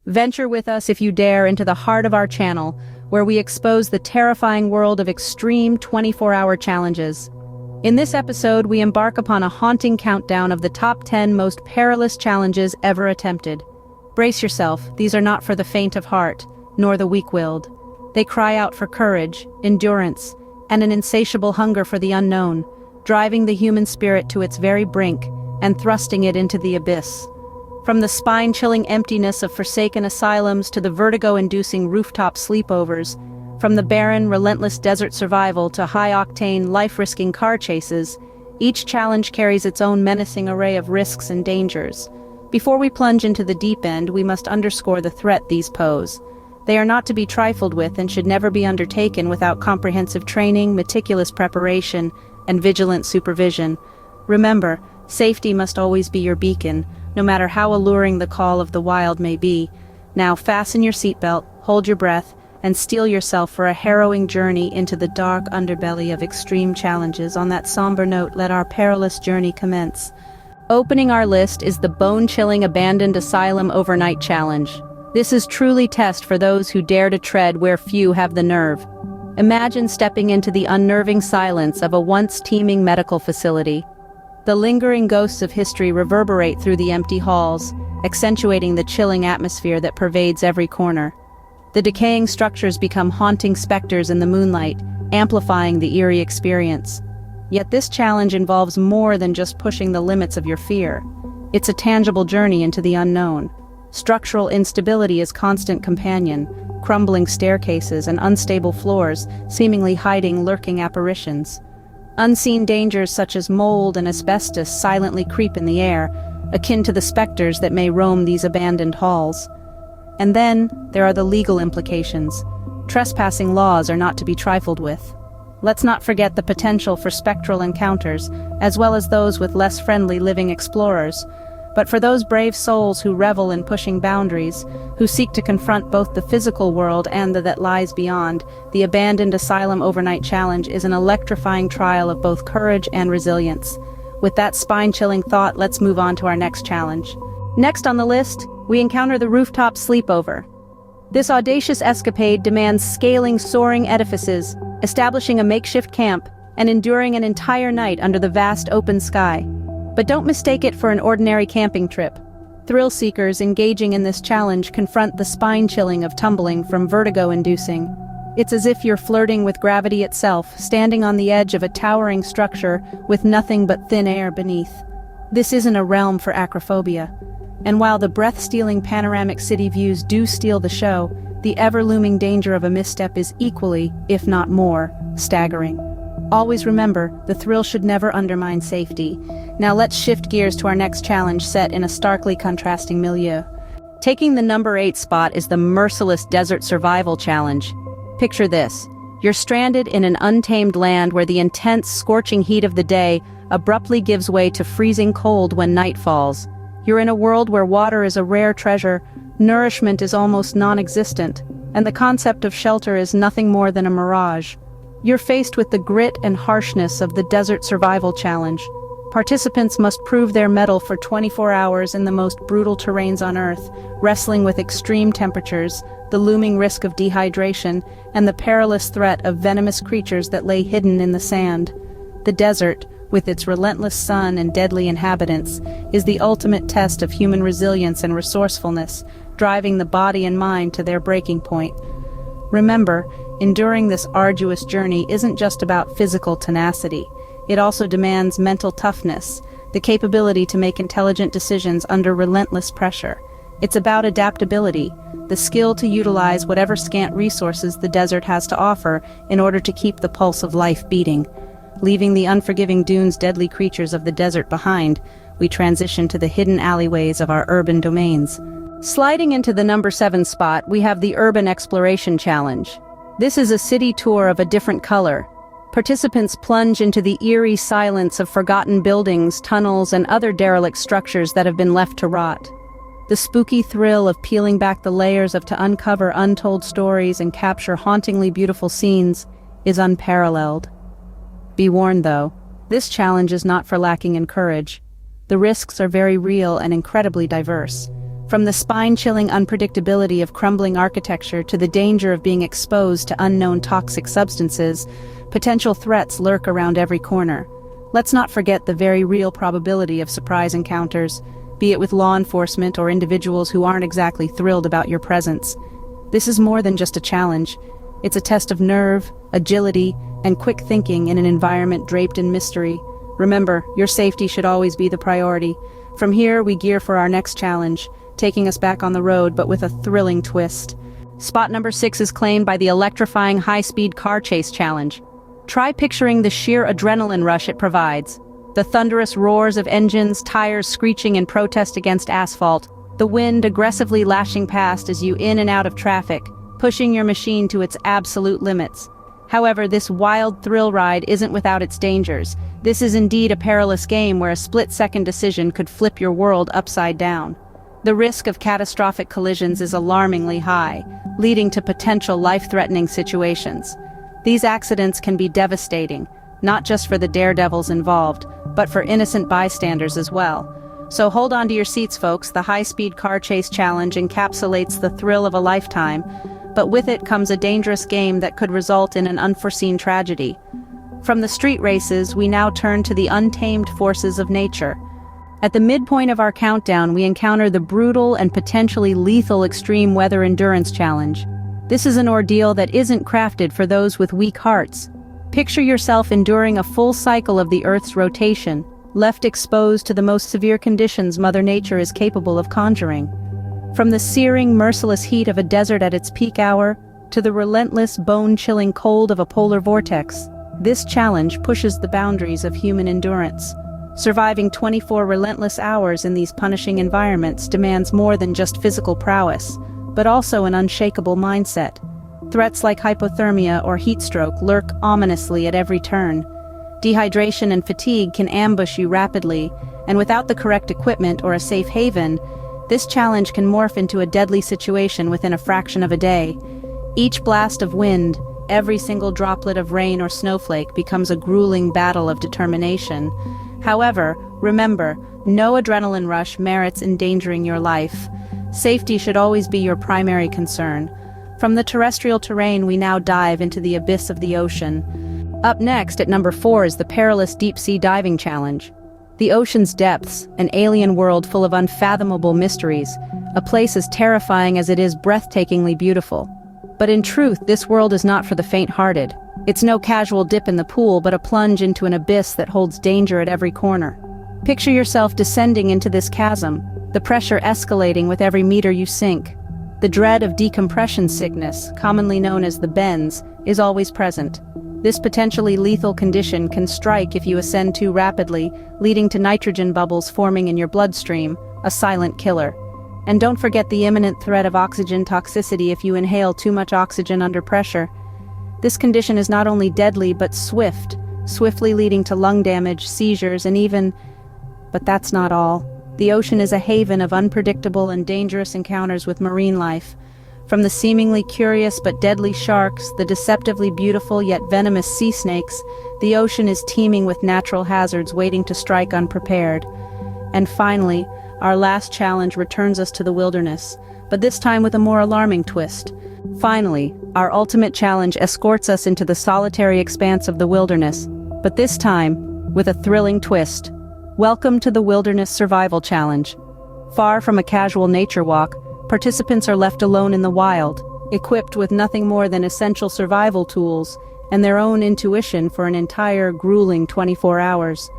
Venture with us if you dare into the heart of our channel, where we expose the terrifying world of extreme 24-hour challenges. In this episode, we embark upon a haunting countdown of the top 10 most perilous challenges ever attempted. Brace yourself, these are not for the faint of heart, nor the weak-willed. They cry out for courage, endurance, and an insatiable hunger for the unknown, driving the human spirit to its very brink and thrusting it into the abyss. From the spine-chilling emptiness of forsaken asylums to the vertigo-inducing rooftop sleepovers, from the barren, relentless desert survival to high-octane, life-risking car chases, each challenge carries its own menacing array of risks and dangers. Before we plunge into the deep end, we must underscore the threat these pose. They are not to be trifled with and should never be undertaken without comprehensive training, meticulous preparation, and vigilant supervision. Remember, safety must always be your beacon, no matter how alluring the call of the wild may be. Now fasten your seatbelt, hold your breath, and steel yourself for a harrowing journey into the dark underbelly of extreme challenges. On that somber note, let our perilous journey commence. Opening our list is the bone-chilling abandoned asylum overnight challenge. This is truly test for those who dare to tread where few have the nerve. Imagine stepping into the unnerving silence of a once teeming medical facility. The lingering ghosts of history reverberate through the empty halls, accentuating the chilling atmosphere that pervades every corner. The decaying structures become haunting specters in the moonlight, amplifying the eerie experience. Yet this challenge involves more than just pushing the limits of your fear. It's a tangible journey into the unknown. Structural instability is constant companion, crumbling staircases and unstable floors, seemingly hiding lurking apparitions. Unseen dangers such as mold and asbestos silently creep in the air, akin to the specters that may roam these abandoned halls. And then, there are the legal implications. Trespassing laws are not to be trifled with. Let's not forget the potential for spectral encounters, as well as those with less friendly living explorers. But for those brave souls who revel in pushing boundaries, who seek to confront both the physical world and that lies beyond, the Abandoned Asylum Overnight Challenge is an electrifying trial of both courage and resilience. With that spine-chilling thought, let's move on to our next challenge. Next on the list, we encounter the rooftop sleepover. This audacious escapade demands scaling soaring edifices, establishing a makeshift camp, and enduring an entire night under the vast open sky. But don't mistake it for an ordinary camping trip. Thrill seekers engaging in this challenge confront the spine-chilling of tumbling from vertigo-inducing. It's as if you're flirting with gravity itself, standing on the edge of a towering structure with nothing but thin air beneath. This isn't a realm for acrophobia. And while the breath-stealing panoramic city views do steal the show, the ever-looming danger of a misstep is equally, if not more, staggering. Always remember, the thrill should never undermine safety. Now let's shift gears to our next challenge set in a starkly contrasting milieu. Taking the number 8 spot is the merciless desert survival challenge. Picture this. You're stranded in an untamed land where the intense, scorching heat of the day abruptly gives way to freezing cold when night falls. You're in a world where water is a rare treasure, nourishment is almost non-existent, and the concept of shelter is nothing more than a mirage. You're faced with the grit and harshness of the desert survival challenge. Participants must prove their mettle for 24 hours in the most brutal terrains on Earth, wrestling with extreme temperatures, the looming risk of dehydration, and the perilous threat of venomous creatures that lay hidden in the sand. The desert, with its relentless sun and deadly inhabitants, is the ultimate test of human resilience and resourcefulness, driving the body and mind to their breaking point. Remember, enduring this arduous journey isn't just about physical tenacity. It also demands mental toughness, the capability to make intelligent decisions under relentless pressure. It's about adaptability, the skill to utilize whatever scant resources the desert has to offer in order to keep the pulse of life beating. Leaving the unforgiving dunes deadly creatures of the desert behind, we transition to the hidden alleyways of our urban domains. Sliding into the number 7 spot, we have the Urban Exploration Challenge. This is a city tour of a different color. Participants plunge into the eerie silence of forgotten buildings, tunnels, and other derelict structures that have been left to rot. The spooky thrill of peeling back the layers to uncover untold stories and capture hauntingly beautiful scenes is unparalleled. Be warned though, this challenge is not for lacking in courage. The risks are very real and incredibly diverse. From the spine-chilling unpredictability of crumbling architecture to the danger of being exposed to unknown toxic substances, potential threats lurk around every corner. Let's not forget the very real probability of surprise encounters, be it with law enforcement or individuals who aren't exactly thrilled about your presence. This is more than just a challenge. It's a test of nerve, agility, and quick thinking in an environment draped in mystery. Remember, your safety should always be the priority. From here, we gear for our next challenge, taking us back on the road but with a thrilling twist. Spot number 6 is claimed by the electrifying high-speed car chase challenge. Try picturing the sheer adrenaline rush it provides. The thunderous roars of engines, tires screeching in protest against asphalt, the wind aggressively lashing past as you in and out of traffic, pushing your machine to its absolute limits. However, this wild thrill ride isn't without its dangers. This is indeed a perilous game where a split-second decision could flip your world upside down. The risk of catastrophic collisions is alarmingly high, leading to potential life-threatening situations. These accidents can be devastating, not just for the daredevils involved, but for innocent bystanders as well. So hold on to your seats, folks. The high-speed car chase challenge encapsulates the thrill of a lifetime, but with it comes a dangerous game that could result in an unforeseen tragedy. From the street races, we now turn to the untamed forces of nature. At the midpoint of our countdown, we encounter the brutal and potentially lethal extreme weather endurance challenge. This is an ordeal that isn't crafted for those with weak hearts. Picture yourself enduring a full cycle of the Earth's rotation, left exposed to the most severe conditions Mother Nature is capable of conjuring. From the searing, merciless heat of a desert at its peak hour, to the relentless, bone-chilling cold of a polar vortex, this challenge pushes the boundaries of human endurance. Surviving 24 relentless hours in these punishing environments demands more than just physical prowess, but also an unshakable mindset. Threats like hypothermia or heat stroke lurk ominously at every turn. Dehydration and fatigue can ambush you rapidly, and without the correct equipment or a safe haven, this challenge can morph into a deadly situation within a fraction of a day. Each blast of wind, every single droplet of rain or snowflake becomes a grueling battle of determination. However, remember, no adrenaline rush merits endangering your life. Safety should always be your primary concern. From the terrestrial terrain, we now dive into the abyss of the ocean. Up next, at number 4, is the perilous deep-sea diving challenge. The ocean's depths, an alien world full of unfathomable mysteries, a place as terrifying as it is breathtakingly beautiful. But in truth, this world is not for the faint-hearted. It's no casual dip in the pool, but a plunge into an abyss that holds danger at every corner. Picture yourself descending into this chasm, the pressure escalating with every meter you sink. The dread of decompression sickness, commonly known as the bends, is always present. This potentially lethal condition can strike if you ascend too rapidly, leading to nitrogen bubbles forming in your bloodstream, a silent killer. And don't forget the imminent threat of oxygen toxicity if you inhale too much oxygen under pressure. This condition is not only deadly but swiftly leading to lung damage, seizures, and even... But that's not all. The ocean is a haven of unpredictable and dangerous encounters with marine life. From the seemingly curious but deadly sharks, the deceptively beautiful yet venomous sea snakes, the ocean is teeming with natural hazards waiting to strike unprepared. And finally, our last challenge returns us to the wilderness, but this time with a more alarming twist. Finally, our ultimate challenge escorts us into the solitary expanse of the wilderness, but this time with a thrilling twist. Welcome to the Wilderness Survival Challenge. Far from a casual nature walk, participants are left alone in the wild, equipped with nothing more than essential survival tools and their own intuition for an entire grueling 24 hours.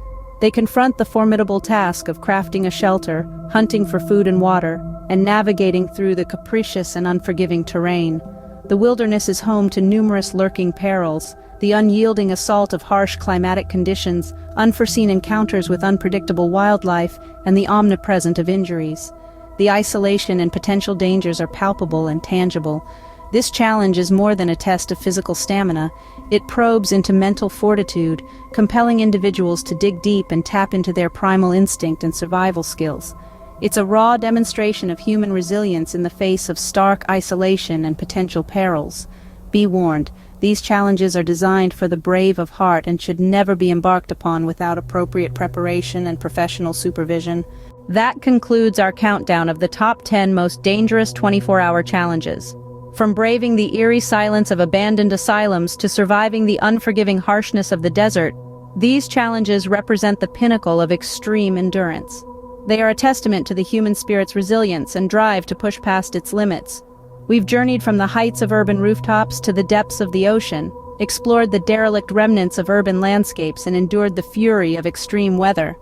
They confront the formidable task of crafting a shelter, hunting for food and water, and navigating through the capricious and unforgiving terrain. The wilderness is home to numerous lurking perils, the unyielding assault of harsh climatic conditions, unforeseen encounters with unpredictable wildlife, and the omnipresence of injuries. The isolation and potential dangers are palpable and tangible. This challenge is more than a test of physical stamina. It probes into mental fortitude, compelling individuals to dig deep and tap into their primal instinct and survival skills. It's a raw demonstration of human resilience in the face of stark isolation and potential perils. Be warned, these challenges are designed for the brave of heart and should never be embarked upon without appropriate preparation and professional supervision. That concludes our countdown of the top 10 most dangerous 24-hour challenges. From braving the eerie silence of abandoned asylums to surviving the unforgiving harshness of the desert, these challenges represent the pinnacle of extreme endurance. They are a testament to the human spirit's resilience and drive to push past its limits. We've journeyed from the heights of urban rooftops to the depths of the ocean, explored the derelict remnants of urban landscapes, and endured the fury of extreme weather.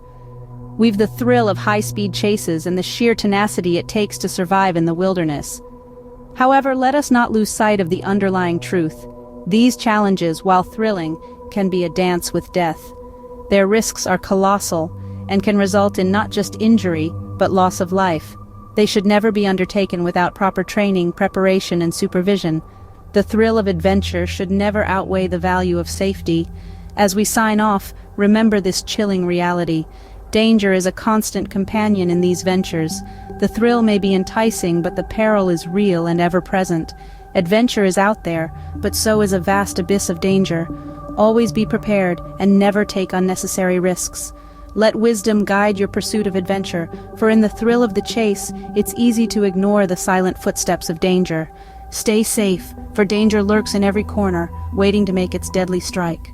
We've the thrill of high-speed chases and the sheer tenacity it takes to survive in the wilderness. However, let us not lose sight of the underlying truth. These challenges, while thrilling, can be a dance with death. Their risks are colossal and can result in not just injury, but loss of life. They should never be undertaken without proper training, preparation, and supervision. The thrill of adventure should never outweigh the value of safety. As we sign off, remember this chilling reality. Danger is a constant companion in these ventures. The thrill may be enticing, but the peril is real and ever-present. Adventure is out there, but so is a vast abyss of danger. Always be prepared and never take unnecessary risks. Let wisdom guide your pursuit of adventure, for in the thrill of the chase, it's easy to ignore the silent footsteps of danger. Stay safe, for danger lurks in every corner, waiting to make its deadly strike.